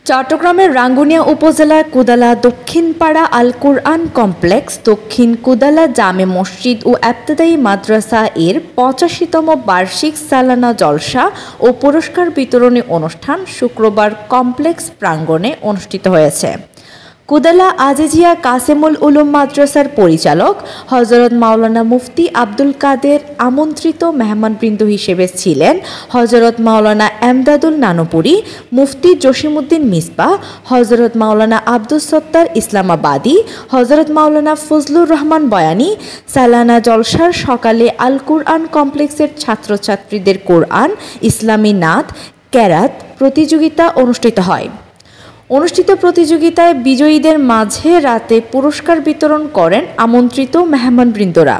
চট্টগ্রামের রাঙ্গুনিয়া উপজেলার কুদালা দক্ষিণপাড়া আল কুরআন কমপ্লেক্স, দক্ষিণ কুদালা জামে মসজিদ ও ইবতেদায়ী মাদ্রাসা এর ৮৫তম বার্ষিক সালানা জলসা ও পুরস্কার বিতরণী অনুষ্ঠান শুক্রবার কমপ্লেক্স প্রাঙ্গণে অনুষ্ঠিত হয়েছে। কুদালা আজিজিয়া কাসেমুল উলুম মাদ্রাসার পরিচালক হযরত মাওলানা মুফতি আব্দুল কাদের আমন্ত্রিত মেহমানবৃন্দ হিসেবে ছিলেন হযরত মাওলানা এমদাদুল নানুপুরি, মুফতি জসিমউদ্দিন মিসবাহ, হযরত মাওলানা আব্দুস সত্তার ইসলামাবাদী, হযরত মাওলানা ফজলুর রহমান বয়ানী। সালানা জলসার সকালে আল কুরআন কমপ্লেক্সের ছাত্রছাত্রীদের কোরআন, ইসলামী নাত, কেরাত প্রতিযোগিতা অনুষ্ঠিত হয়। অনুষ্ঠিত প্রতিযোগিতায় বিজয়ীদের মাঝে রাতে পুরস্কার বিতরণ করেন আমন্ত্রিত মেহমানবৃন্দরা।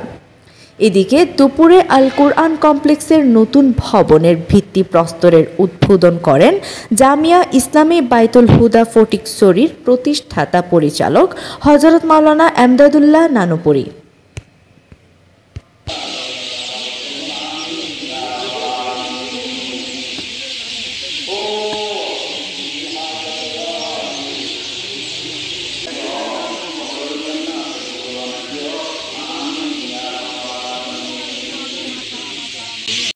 এদিকে দুপুরে আল কুরআন কমপ্লেক্সের নতুন ভবনের ভিত্তিপ্রস্তরের উদ্বোধন করেন জামিয়া ইসলামী বাইতুল হুদা ফটিকছড়ির প্রতিষ্ঠাতা পরিচালক হযরত মাওলানা এমদাদুল্লাহ নানুপুরি।